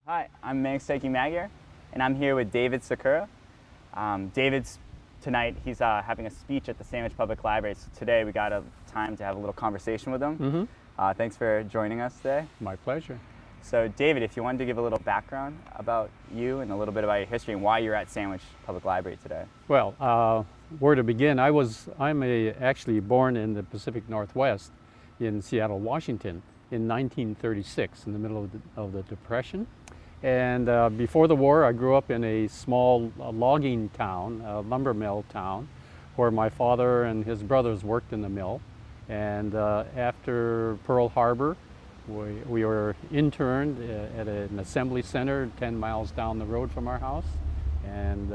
Hi, I'm Mengseki Magyar, and I'm here with David Sakura. David's tonight, he's having a speech at the Sandwich Public Library, so today we got a time to have a little conversation with him. Thanks for joining us today. My pleasure. So David, if you wanted to give a little background about you and a little bit about your history and why you're at Sandwich Public Library today. Well, where to begin? I'm actually born in the Pacific Northwest in Seattle, Washington in 1936 in the middle of the Depression. And before the war, I grew up in a small logging town, a lumber mill town, where my father and his brothers worked in the mill. And after Pearl Harbor, we were interned at an assembly center 10 miles down the road from our house, and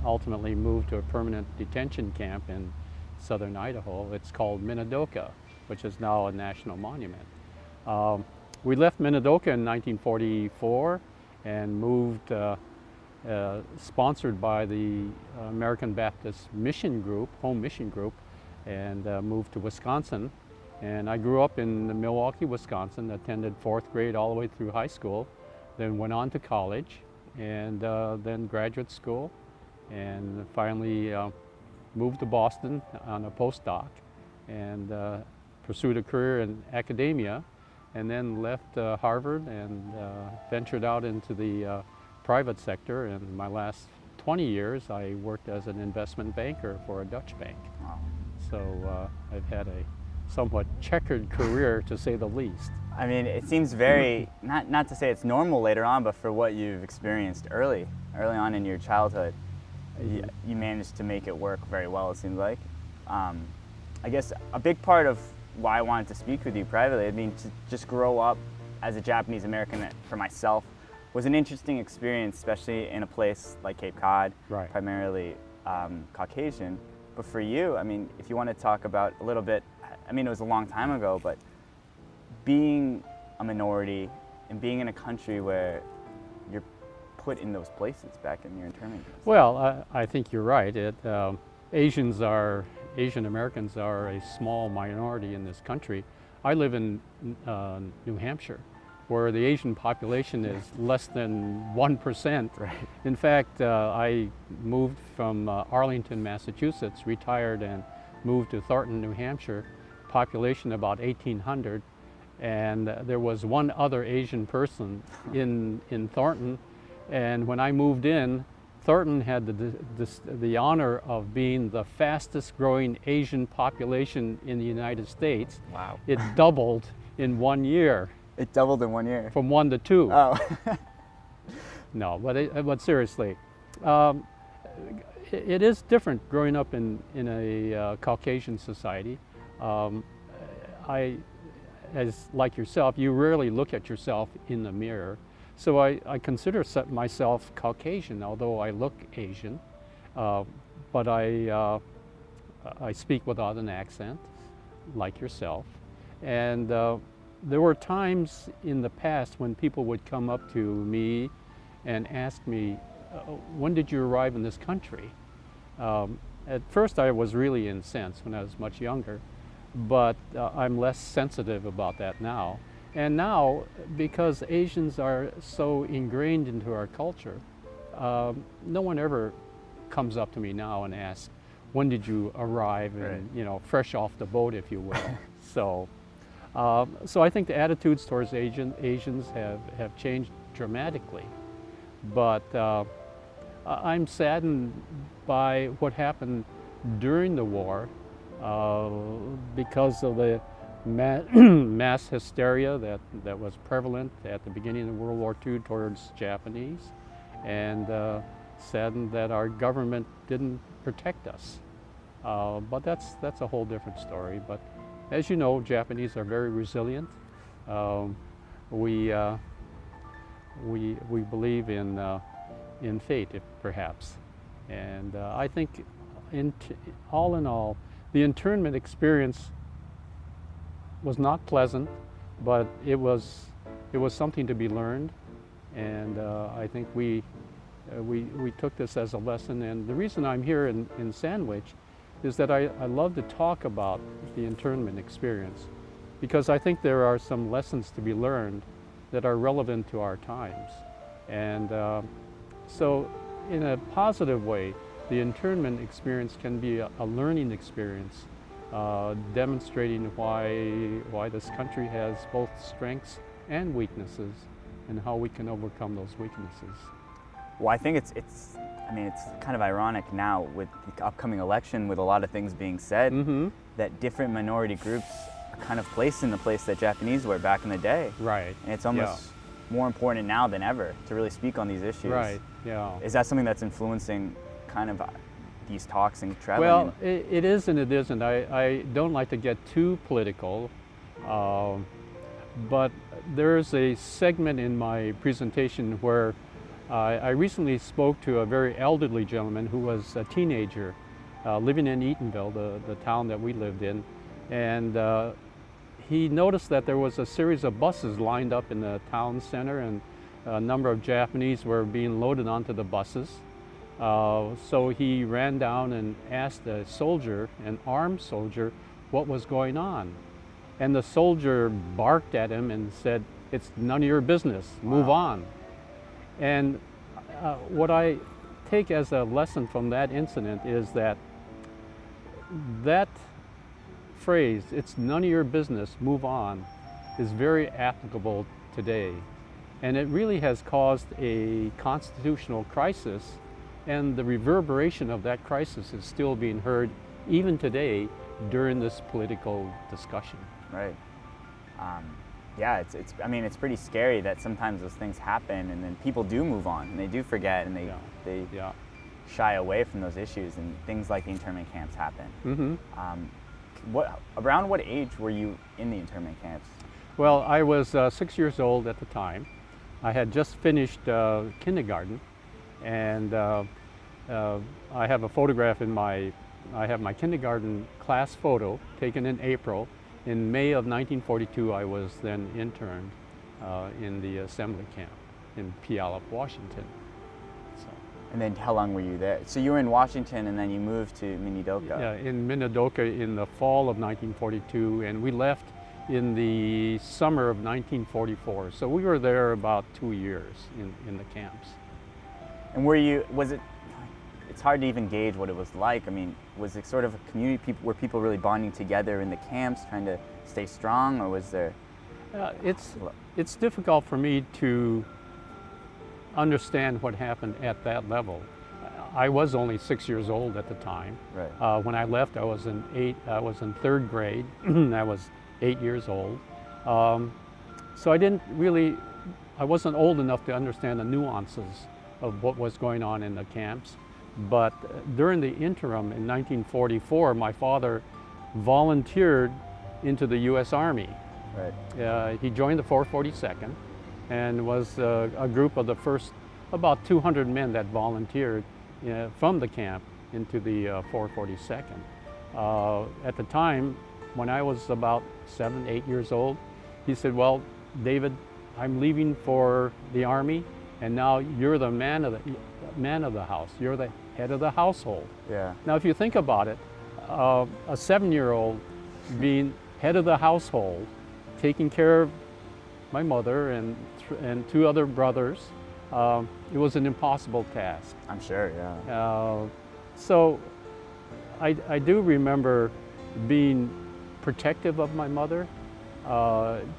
ultimately moved to a permanent detention camp in southern Idaho. It's called Minidoka, which is now a national monument. We left Minidoka in 1944 and moved, sponsored by the American Baptist Mission Group, Home Mission Group, and moved to Wisconsin. And I grew up in Milwaukee, Wisconsin, attended 4th grade all the way through high school, then went on to college, and then graduate school, and finally moved to Boston on a postdoc, and pursued a career in academia, and then left Harvard and ventured out into the private sector. And in my last 20 years, I worked as an investment banker for a Dutch bank. Wow. So I've had a somewhat checkered career, to say the least. I mean, it seems very, not to say it's normal later on, but for what you've experienced early on in your childhood, you managed to make it work very well, it seems like. I guess a big part of why I wanted to speak with you privately, I mean, to just grow up as a Japanese American for myself was an interesting experience, especially in a place like Cape Cod, Right. primarily Caucasian. But for you, I mean, if you want to talk about a little bit, I mean, it was a long time ago, but being a minority and being in a country where you're put in those places back in your internment. Well, I think you're right. Asian Americans are a small minority in this country. I live in New Hampshire, where the Asian population is less than 1%. Right. In fact, I moved from Arlington, Massachusetts, retired, and moved to Thornton, New Hampshire, population about 1,800, and there was one other Asian person in Thornton, and when I moved in, Thornton had the honor of being the fastest growing Asian population in the United States. Wow. It doubled in 1 year. It doubled in 1 year. From 1 to 2. Oh. No, but seriously, it is different growing up in a Caucasian society. As like yourself, you rarely look at yourself in the mirror. So I consider myself Caucasian, although I look Asian, but I speak without an accent, like yourself. And there were times in the past when people would come up to me and ask me, when did you arrive in this country? At first I was really incensed when I was much younger, but I'm less sensitive about that now. And now, because Asians are so ingrained into our culture, no one ever comes up to me now and asks, when did you arrive, and Right. you know, fresh off the boat, if you will. So I think the attitudes towards Asians have changed dramatically. But I'm saddened by what happened during the war because of the mass hysteria that was prevalent at the beginning of World War II towards Japanese, and saddened that our government didn't protect us. But that's a whole different story. But as you know, Japanese are very resilient. We believe in fate, perhaps, and I think all in all, the internment experience was not pleasant, but it was something to be learned, and I think we took this as a lesson. And the reason I'm here in Sandwich is that I love to talk about the internment experience, because I think there are some lessons to be learned that are relevant to our times. And so in a positive way, the internment experience can be a learning experience, demonstrating why this country has both strengths and weaknesses, and how we can overcome those weaknesses. Well, I think it's I mean, it's kind of ironic now with the upcoming election, with a lot of things being said, that different minority groups are kind of placed in the place that Japanese were back in the day. Right. And it's almost more important now than ever to really speak on these issues. Right, yeah. Is that something that's influencing kind of these talks and traveling? Well, it is and it isn't. I don't like to get too political, but there's a segment in my presentation where I recently spoke to a very elderly gentleman who was a teenager living in Eatonville, the town that we lived in, and he noticed that there was a series of buses lined up in the town center, and a number of Japanese were being loaded onto the buses. So he ran down and asked a soldier, an armed soldier, what was going on. And the soldier barked at him and said, "It's none of your business, move on." And what I take as a lesson from that incident is that phrase, "It's none of your business, move on," is very applicable today. And it really has caused a constitutional crisis, and the reverberation of that crisis is still being heard even today during this political discussion. Right. Yeah, I mean, it's pretty scary that sometimes those things happen and then people do move on and they do forget and they shy away from those issues, and things like the internment camps happen. Around what age were you in the internment camps? Well, I was 6 years old at the time. I had just finished kindergarten, and I have a photograph I have my kindergarten class photo taken in April. In May of 1942, I was then interned in the assembly camp in Puyallup, Washington. So, and then how long were you there? So you were in Washington and then you moved to Minidoka. Yeah, in Minidoka in the fall of 1942, and we left in the summer of 1944. So we were there about 2 years in the camps. And it's hard to even gauge what it was like. I mean, was it sort of a community, were people really bonding together in the camps, trying to stay strong, or was there? It's difficult for me to understand what happened at that level. I was only 6 years old at the time. Right. When I left, I was in third grade. I was 8 years old. So I wasn't old enough to understand the nuances of what was going on in the camps. But during the interim in 1944, my father volunteered into the U.S. Army. Right. He joined the 442nd and was a group of the first about 200 men that volunteered from the camp into the 442nd. At the time, when I was about 7, 8 years old, he said, "Well, David, I'm leaving for the Army, and now you're the man of the house. You're the head of the household." Yeah. Now, if you think about it, a 7-year-old being head of the household, taking care of my mother and 2 other brothers, it was an impossible task. I'm sure, yeah. So I do remember being protective of my mother,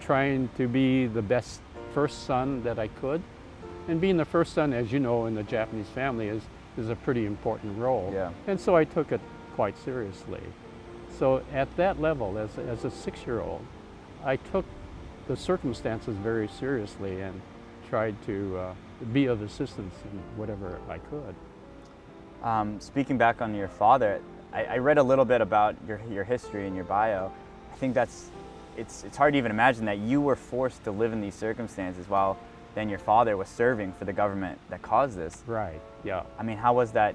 trying to be the best first son that I could. And being the first son, as you know, in the Japanese family is a pretty important role. Yeah. And so I took it quite seriously. So at that level, as a 6-year-old, I took the circumstances very seriously and tried to be of assistance in whatever I could. Speaking back on your father, I read a little bit about your history and your bio. I think it's hard to even imagine that you were forced to live in these circumstances while then your father was serving for the government that caused this. Right, yeah. I mean, how was that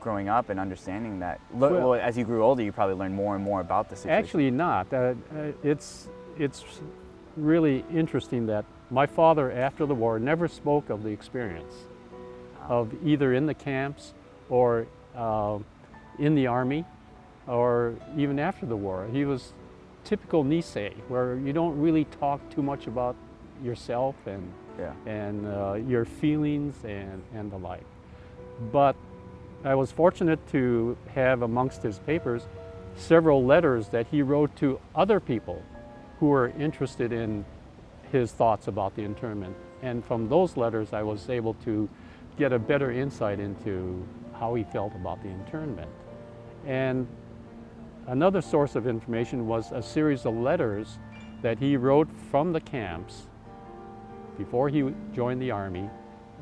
growing up and understanding that? Well, as you grew older, you probably learned more and more about the situation. Actually not. It's really interesting that my father, after the war, never spoke of the experience of either in the camps or in the Army or even after the war. He was typical Nisei, where you don't really talk too much about yourself and Yeah. and your feelings and the like. But I was fortunate to have amongst his papers several letters that he wrote to other people who were interested in his thoughts about the internment. And from those letters, I was able to get a better insight into how he felt about the internment. And another source of information was a series of letters that he wrote from the camps before he joined the Army.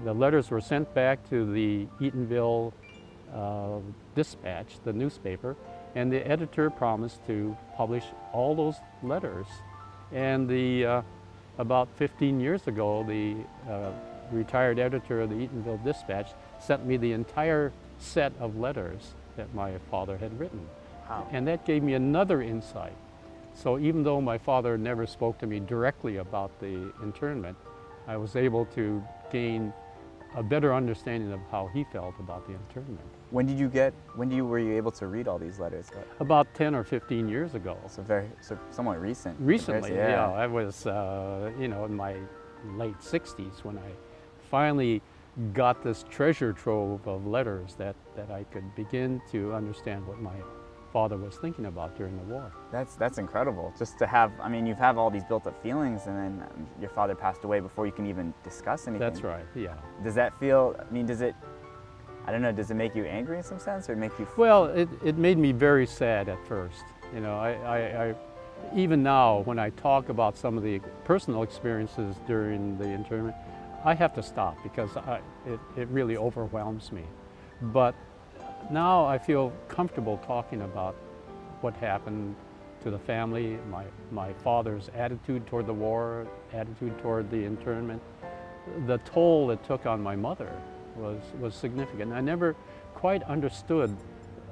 The letters were sent back to the Eatonville Dispatch, the newspaper, and the editor promised to publish all those letters. And about 15 years ago, the retired editor of the Eatonville Dispatch sent me the entire set of letters that my father had written. Wow. And that gave me another insight. So even though my father never spoke to me directly about the internment, I was able to gain a better understanding of how he felt about the internment. When were you able to read all these letters? About 10 or 15 years ago. So somewhat recent. Recently, compared to- yeah. I was, in my late 60s when I finally got this treasure trove of letters that I could begin to understand what my father was thinking about during the war. That's incredible. Just to have, I mean, you have all these built-up feelings, and then your father passed away before you can even discuss anything. That's right, yeah. Does that feel? I mean, I don't know. Does it make you angry in some sense, or make you? Well, it made me very sad at first. You know, I even now when I talk about some of the personal experiences during the internment, I have to stop because it really overwhelms me. But now I feel comfortable talking about what happened to the family, my father's attitude toward the war, attitude toward the internment. The toll it took on my mother was significant. I never quite understood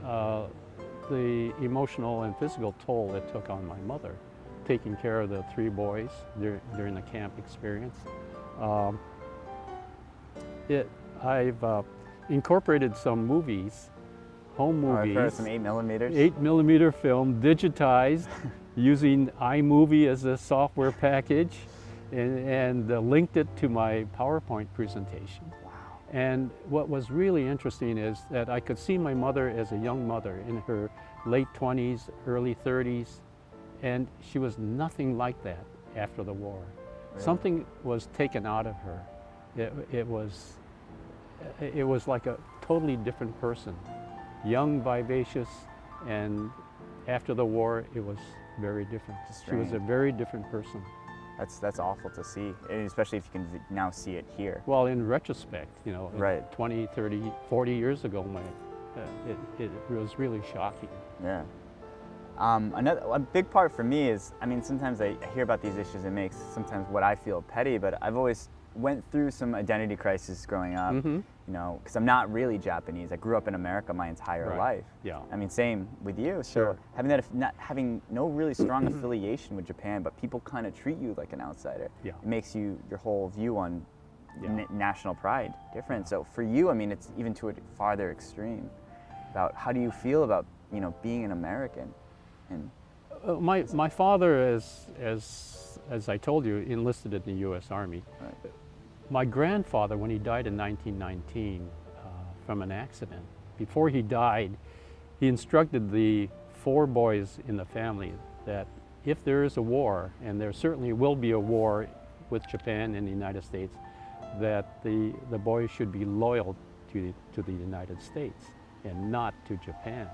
the emotional and physical toll it took on my mother, taking care of the 3 boys during the camp experience. I've incorporated some movies, home movies. I've heard some 8mm. 8mm film, digitized, using iMovie as a software package, and linked it to my PowerPoint presentation. Wow. And what was really interesting is that I could see my mother as a young mother in her late 20s, early 30s, and she was nothing like that after the war. Really? Something was taken out of her. It was like a totally different person. Young, vivacious, and after the war, it was very different. She was a very different person. That's awful to see, and especially if you can now see it here. Well, in retrospect, Right. 20, 30, 40 years ago, it was really shocking. Yeah. A big part for me is, I mean, sometimes I hear about these issues, it makes sometimes what I feel petty, but I've always went through some identity crisis growing up, because I'm not really Japanese. I grew up in America my entire life. Yeah. I mean, same with you. Sure. So not having no really strong affiliation with Japan, but people kind of treat you like an outsider. Yeah. It makes your whole view on national pride different. So for you, I mean, it's even to a farther extreme. About how do you feel about being an American? And my father, as I told you, enlisted in the U.S. Army. Right. My grandfather, when he died in 1919 from an accident, before he died, he instructed the 4 boys in the family that if there is a war, and there certainly will be a war with Japan and the United States, that the boys should be loyal to the United States and not to Japan.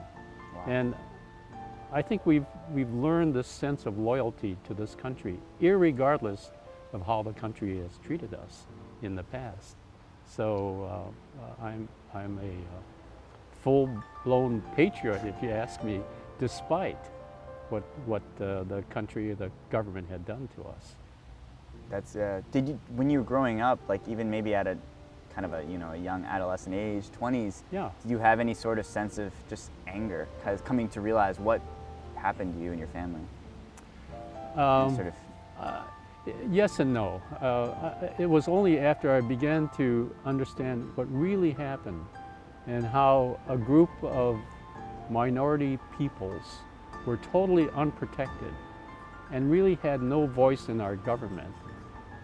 Wow. And I think we've learned this sense of loyalty to this country, irregardless of how the country has treated us in the past. So I'm a full-blown patriot, if you ask me, despite what the country, the government had done to us. That's did you, when you were growing up, like even maybe at a kind of a young adolescent age, 20s, Yeah. did you have any sort of sense of just anger, kind of coming to realize what happened to you and your family? Any sort of Yes and no. It was only after I began to understand what really happened and how a group of minority peoples were totally unprotected and really had no voice in our government,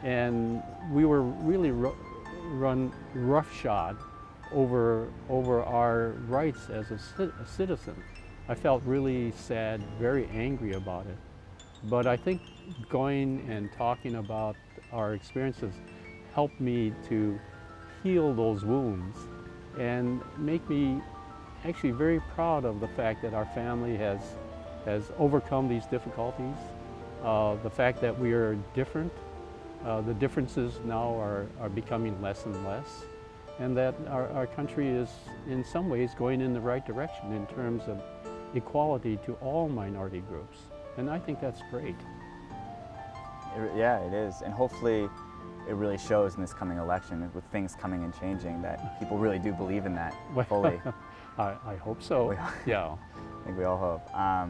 and we were really run roughshod over our rights as a citizen. I felt really sad, very angry about it. But I think going and talking about our experiences helped me to heal those wounds and make me actually very proud of the fact that our family has overcome these difficulties. The fact that we are different, the differences now are becoming less and less, and that our country is in some ways going in the right direction in terms of equality to all minority groups. And I think that's great. Yeah, it is. And hopefully it really shows in this coming election with things coming and changing that people really do believe in that fully. I hope so. Yeah. I think we all hope. I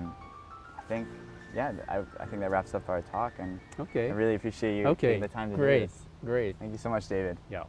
think that wraps up our talk, and Okay. I really appreciate you taking the time to do Great. this. Great. Thank you so much, David. Yeah.